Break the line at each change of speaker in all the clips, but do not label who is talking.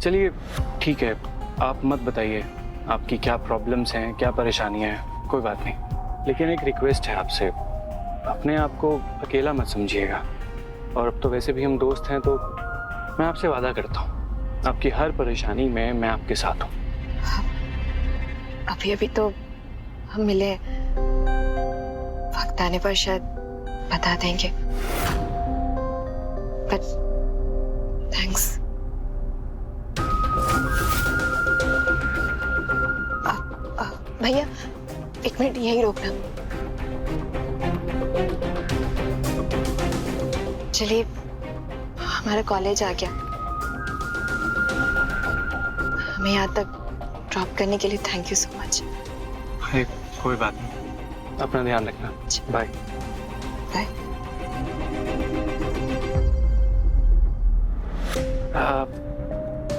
चलिए ठीक है, आप मत बताइए आपकी क्या प्रॉब्लम्स हैं, क्या परेशानियां हैं, कोई बात नहीं। लेकिन एक रिक्वेस्ट है आपसे, अपने आप को अकेला मत समझिएगा। और अब तो वैसे भी हम दोस्त हैं, तो मैं आपसे वादा करता हूँ आपकी हर परेशानी में मैं आपके साथ हूँ।
अभी अभी तो हम मिले, वक्त आने पर शायद बता देंगे, बट थैंक्स। भैया एक मिनट यहीं रोकना। चलिए, हमारा कॉलेज आ गया। हमें यहाँ तक ड्रॉप करने के लिए थैंक यू सो मच।
अरे कोई बात नहीं, अपना ध्यान रखना। Bye
bye.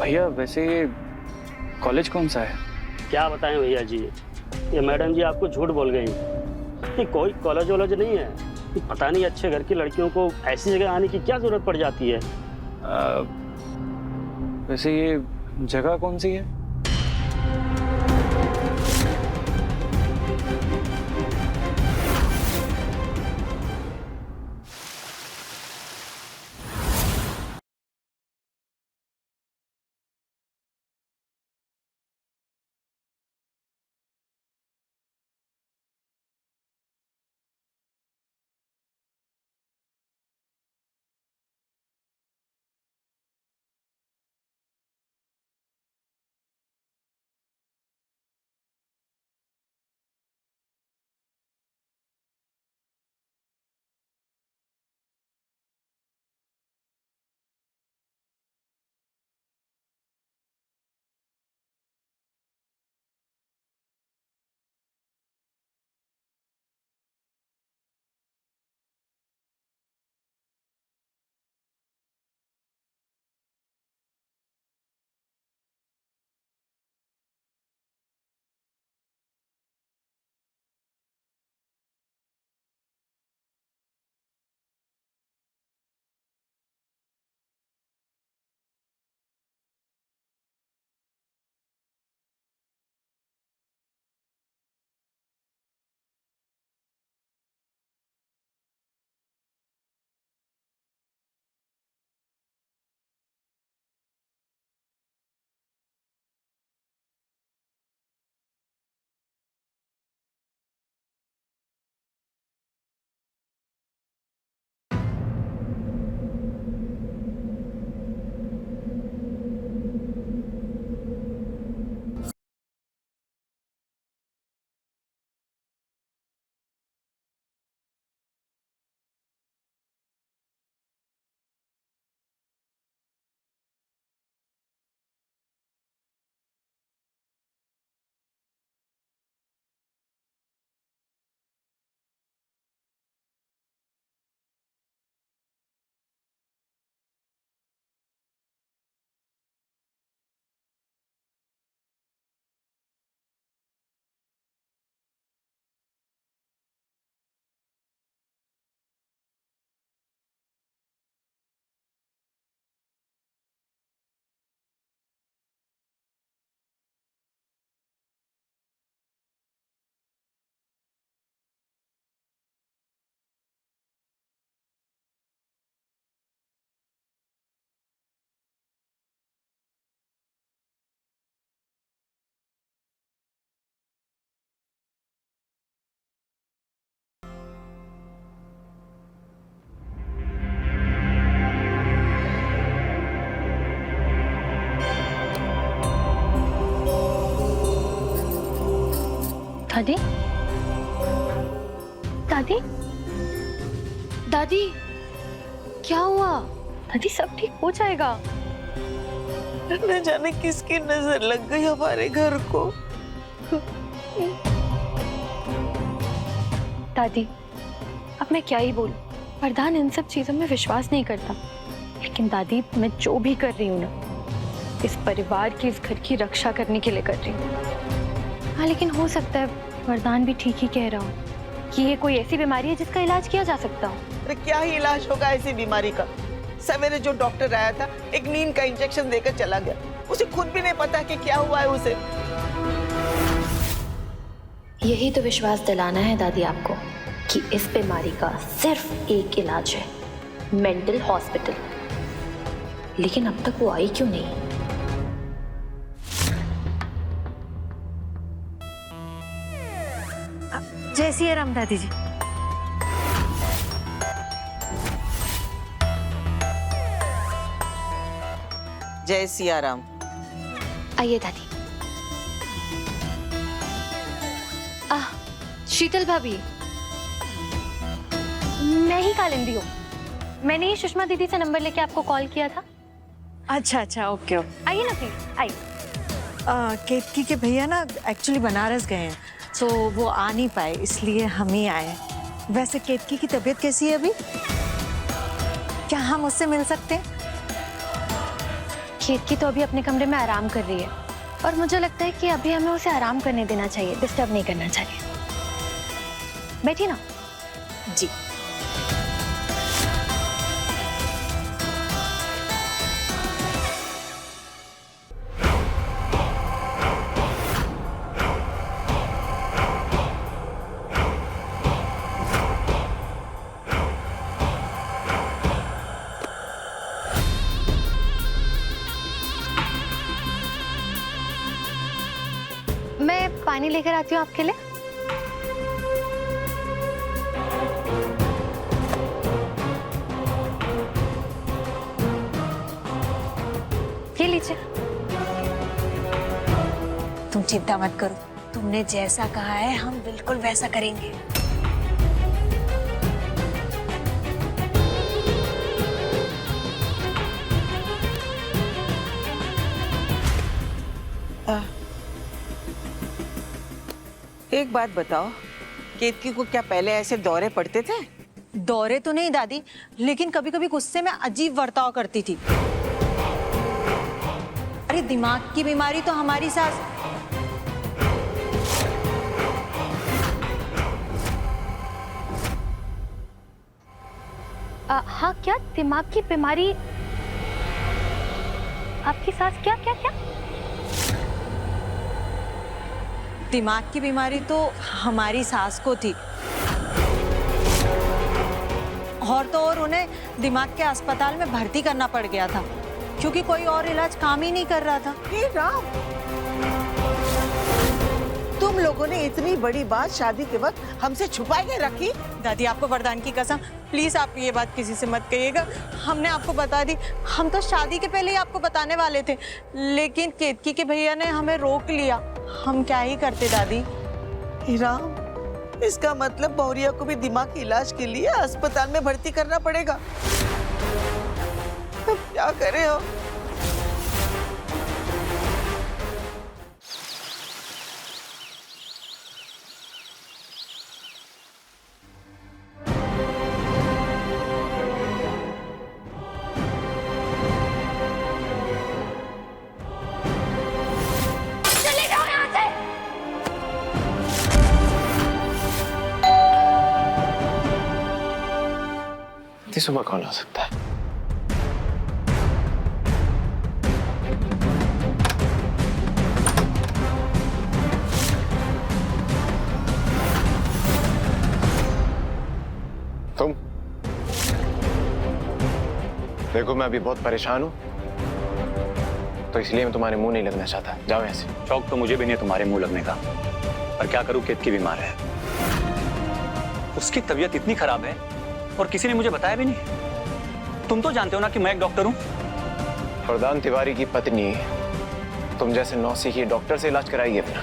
भैया वैसे ये कॉलेज कौन सा है?
क्या बताएं भैया जी, ये मैडम जी आपको झूठ बोल गई। ये कोई कॉलेज वॉलेज नहीं है। पता नहीं अच्छे घर की लड़कियों को ऐसी जगह आने की क्या जरूरत पड़ जाती है।
वैसे ये जगह कौन सी है?
दादी, दादी, दादी, क्या हुआ? दादी सब ठीक हो जाएगा।
न जाने किसकी नजर लग गई हमारे घर को।
दादी, अब मैं क्या ही बोलूं? वरदान इन सब चीजों में विश्वास नहीं करता। लेकिन दादी, मैं जो भी कर रही हूँ ना, इस परिवार की, इस घर की रक्षा करने के लिए कर रही हूँ। हाँ, लेकिन हो सकता है वरदान भी ठीक ही कह रहा हूँ कि ये कोई ऐसी बीमारी है जिसका इलाज किया जा सकता हो।
अरे क्या ही इलाज होगा ऐसी बीमारी का? सवेरे जो डॉक्टर आया था एक नींद का इंजेक्शन देकर चला गया। उसे खुद भी नहीं पता कि क्या हुआ है उसे।
यही तो विश्वास दिलाना है दादी आपको कि इस बीमारी का सिर्फ एक इलाज है, मेंटल हॉस्पिटल। लेकिन अब तक वो आई क्यों नहीं?
जय सिया राम दादी जी।
जय सिया राम।
आइए दादी। शीतल भाभी, मैं ही कालिंदी हूँ। मैंने ही सुषमा दीदी से नंबर लेके आपको कॉल किया था।
अच्छा अच्छा, ओके ओके।
आइए ना प्लीज, आइए।
केतकी के भैया ना एक्चुअली बनारस गए हैं, तो वो आ नहीं पाए, इसलिए हम ही आए। वैसे केतकी की तबीयत कैसी है अभी? क्या हम उससे मिल सकते हैं?
केतकी तो अभी अपने कमरे में आराम कर रही है और मुझे लगता है कि अभी हमें उसे आराम करने देना चाहिए, डिस्टर्ब नहीं करना चाहिए। बैठिए ना।
जी।
मैं पानी लेकर आती हूँ आपके लिए। ये लीजिए।
तुम चिंता मत करो, तुमने जैसा कहा है हम बिल्कुल वैसा करेंगे।
एक बात बताओ, केतकी को क्या पहले ऐसे दौरे पड़ते थे?
दौरे तो नहीं दादी, लेकिन कभी कभी गुस्से में अजीब बर्ताव करती थी। अरे दिमाग की बीमारी तो हमारी सास।
हाँ, क्या दिमाग की बीमारी? आपकी सास क्या क्या क्या?
दिमाग की बीमारी तो हमारी सास को थी, और तो और उन्हें दिमाग के अस्पताल में भर्ती करना पड़ गया था, क्योंकि कोई और इलाज काम ही नहीं कर रहा था।
हे राम, तुम लोगों ने इतनी बड़ी बात शादी के वक्त हमसे छुपा के रखी।
दादी आपको वरदान की कसम, प्लीज आप ये बात किसी से मत कहिएगा। हमने आपको बता दी, हम तो शादी के पहले ही आपको बताने वाले थे, लेकिन केतकी के भैया ने हमें रोक लिया। हम क्या ही करते दादी।
हे राम, इसका मतलब बहुरिया को भी दिमाग के इलाज के लिए अस्पताल में भर्ती करना पड़ेगा। अब क्या करें हम?
इतनी सुबह कौन आ सकता है? तुम देखो, मैं अभी बहुत परेशान हूं, तो इसलिए मैं तुम्हारे मुंह नहीं लगना चाहता। जाओ यहाँ से।
शौक तो मुझे भी नहीं है तुम्हारे मुंह लगने का, पर क्या करूं, केतकी बीमार है। उसकी तबीयत इतनी खराब है और किसी ने मुझे बताया भी नहीं। तुम तो जानते हो ना कि मैं एक डॉक्टर हूं।
वरदान तिवारी की पत्नी तुम जैसे नौसिखी डॉक्टर से इलाज कराइए अपना।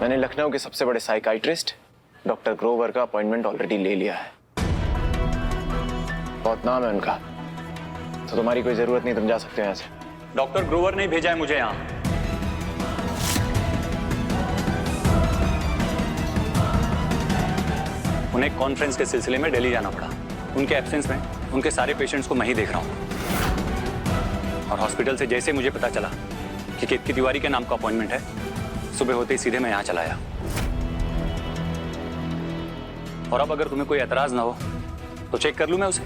मैंने लखनऊ के सबसे बड़े साइकाइट्रिस्ट डॉक्टर ग्रोवर का अपॉइंटमेंट ऑलरेडी ले लिया है। बहुत नाम है उनका, तो तुम्हारी कोई जरूरत नहीं, तुम जा सकते हो यहाँ से।
डॉक्टर ग्रोवर ने भेजा है मुझे यहाँ। उन्हें कॉन्फ्रेंस के सिलसिले में दिल्ली जाना पड़ा। उनके एब्सेंस में उनके सारे पेशेंट्स को मैं ही देख रहा हूँ। और हॉस्पिटल से जैसे मुझे पता चला कि केतकी तिवारी के नाम का अपॉइंटमेंट है, सुबह होते ही सीधे मैं यहाँ चला आया। और अब अगर तुम्हें कोई एतराज ना हो तो चेक कर लूँ मैं उसे।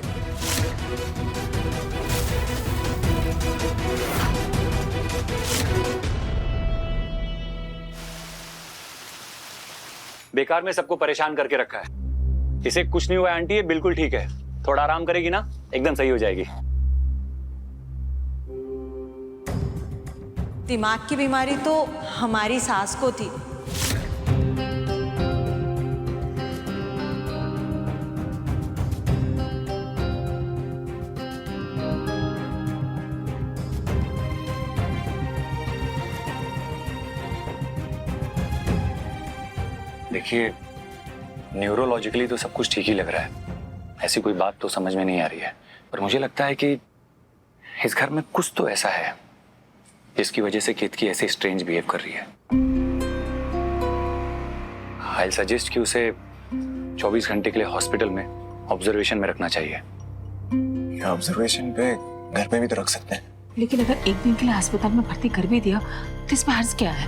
बेकार में सबको परेशान करके रखा है। इसे कुछ नहीं हुआ है आंटी, ये बिल्कुल ठीक है। थोड़ा आराम करेगी ना, एकदम सही हो जाएगी।
दिमाग की बीमारी तो हमारी सास को थी।
देखिए, न्यूरोलॉजिकली तो सब कुछ ठीक ही लग रहा है, ऐसी कोई बात तो समझ में नहीं आ रही है, पर मुझे लगता है कि इस घर में कुछ तो ऐसा है जिसकी वजह से केतकी ऐसे स्ट्रेंज बिहेव कर रही है। आई सजेस्ट कि उसे 24 घंटे के लिए हॉस्पिटल में ऑब्जर्वेशन में रखना चाहिए।
ऑब्जर्वेशन पे घर में भी तो रख सकते हैं।
लेकिन अगर एक दिन के लिए अस्पताल में भर्ती कर भी दिया तो इसमें हर्ज क्या है?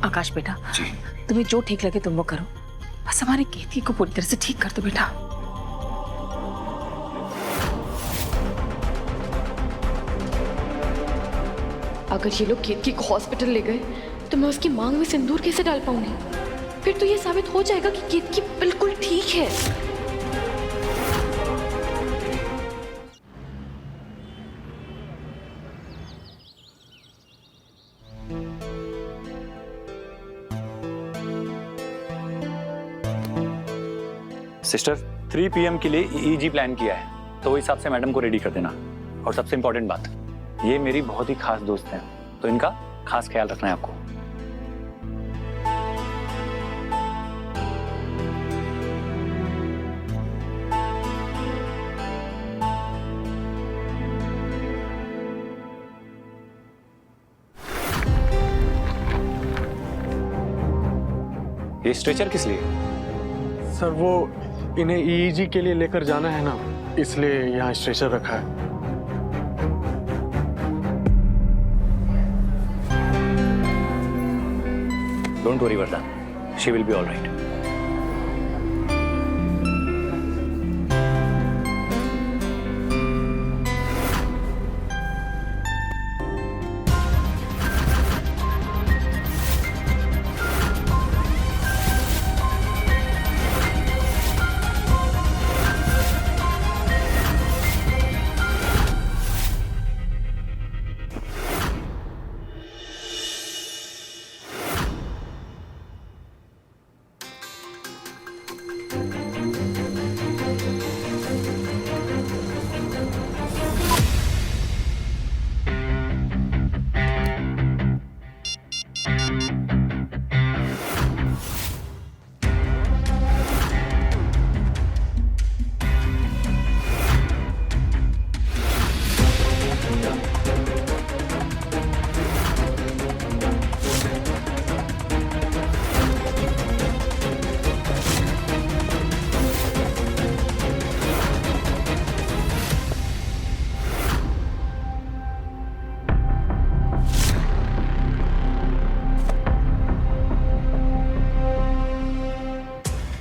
आकाश बेटा,
जी
तुम्हें जो ठीक लगे तुम वो करो, बस हमारी केतकी को पूरी तरह से ठीक कर दो बेटा।
अगर ये लोग केतकी को हॉस्पिटल ले गए तो मैं उसकी मांग में सिंदूर कैसे डाल पाऊंगी? फिर तो ये साबित हो जाएगा कि केतकी बिल्कुल ठीक है।
सिस्टर, 3 PM के लिए EEG प्लान किया है, तो वो हिसाब से मैडम को रेडी कर देना। और सबसे इंपॉर्टेंट बात, ये मेरी बहुत ही खास दोस्त हैं, तो इनका खास ख्याल रखना है आपको। ये स्ट्रेचर किस लिए?
सर वो इन्हें EEG के लिए लेकर जाना है ना, इसलिए यहाँ स्ट्रेचर रखा है।
डोंट वरी वरदान, she will be all right.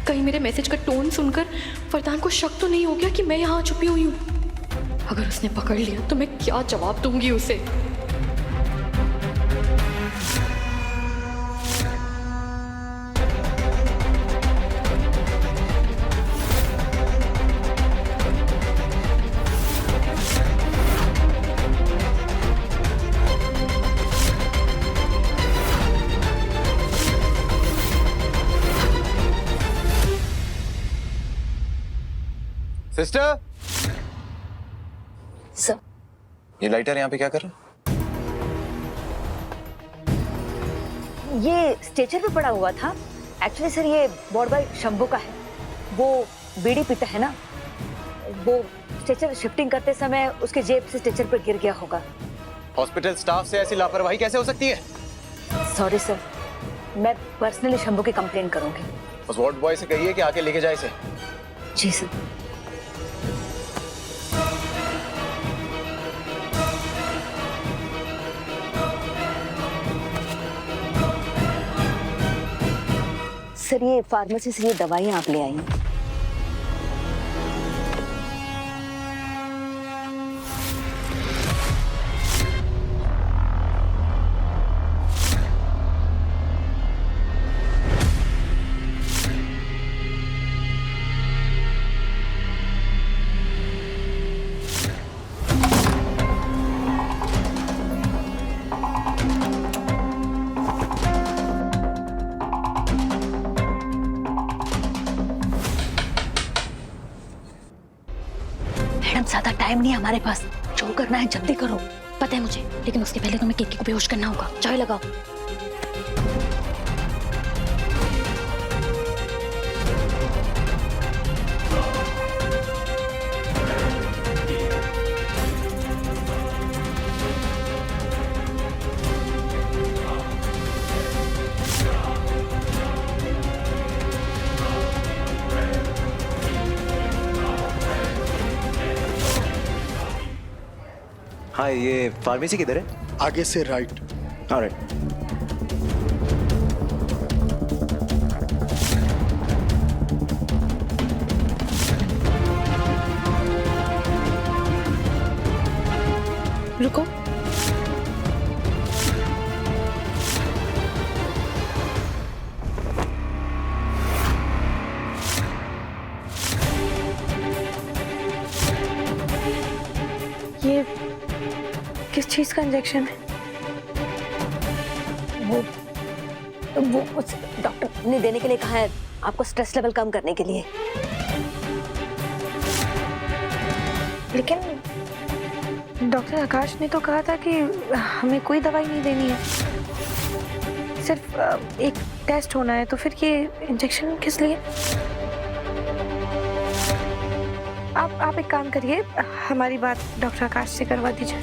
कहीं मेरे मैसेज का टोन सुनकर वरदान को शक तो नहीं हो गया कि मैं यहाँ छुपी हुई हूँ? अगर उसने पकड़ लिया तो मैं क्या जवाब दूंगी उसे?
सिस्टर,
सर,
ये लाइटर यहाँ पे क्या कर रहा है?
ये स्ट्रेचर पे पड़ा हुआ था। एक्चुअली सर ये वार्ड बॉय शंभू का है। वो बीड़ी पीता है ना, वो स्ट्रेचर शिफ्टिंग करते समय उसके जेब से स्ट्रेचर पर गिर गया होगा।
हॉस्पिटल स्टाफ से ऐसी लापरवाही कैसे हो सकती है?
सॉरी सर, मैं पर्सनली शंभू की कंप्लेंट करूंगी।
उस वार्ड बॉय से कहिए कि आके लेके जाए इसे।
जी सर। सर ये फार्मेसी से ये दवाइयाँ आप ले आई हैं।
ज्यादा टाइम नहीं है हमारे पास, जो करना है जल्दी करो। पता है मुझे, लेकिन उसके पहले तुम्हें केतकी को बेहोश करना होगा। चाय लगाओ।
हाँ, ये फार्मेसी किधर है?
आगे से राइट।
ऑलराइट।
रुको।
ये किस चीज का इंजेक्शन है? वो उस डॉक्टर ने देने के लिए कहा है, आपको स्ट्रेस लेवल कम करने के लिए। लेकिन डॉक्टर आकाश ने तो कहा था कि हमें कोई दवाई नहीं देनी है, सिर्फ एक टेस्ट होना है। तो फिर ये इंजेक्शन किस लिए? आप एक काम करिए, हमारी बात डॉक्टर आकाश से करवा दीजिए।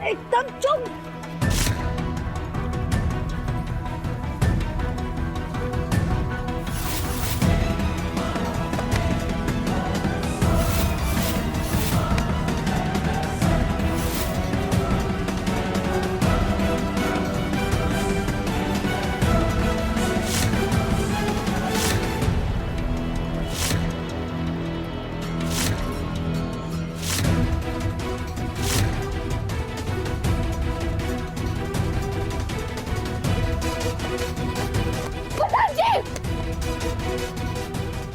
एकदम चुप।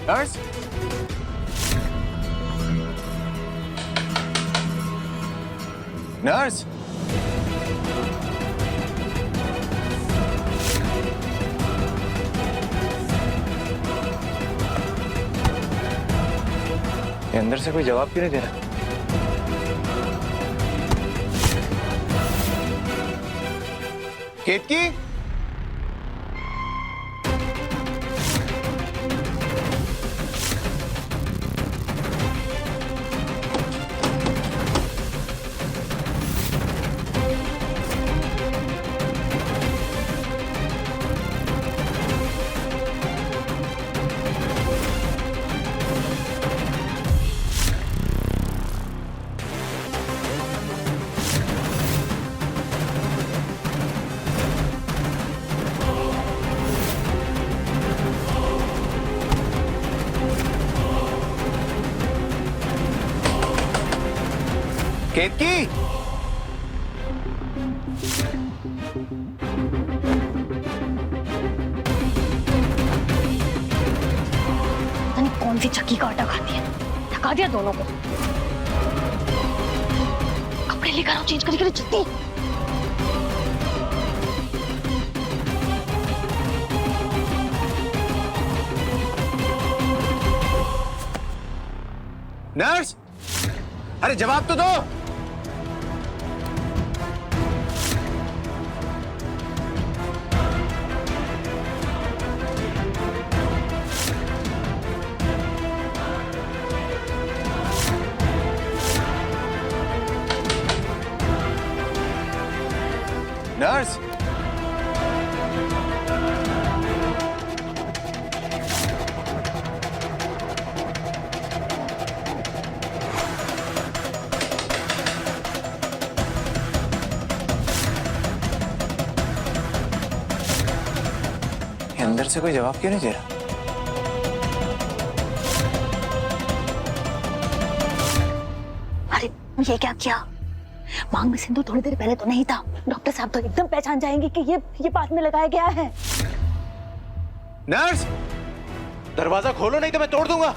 नर्स, नर्स, ये अंदर से कोई जवाब क्यों नहीं दे रहा? केतकी, केतकी,
कौन सी चक्की का आटा खाती है, थका दिया दोनों को। कपड़े लेकर आओ, चेंज करके जल्दी।
नर्स, अरे जवाब तो दो। नर्स, से कोई जवाब क्यों नहीं दे रहा?
अरे ये क्या किया? मांग में सिंदूर थोड़ी देर पहले तो नहीं था। डॉक्टर साहब तो एकदम पहचान जाएंगे कि ये बाद में लगाया गया है।
नर्स, दरवाजा खोलो नहीं तो मैं तोड़ दूंगा।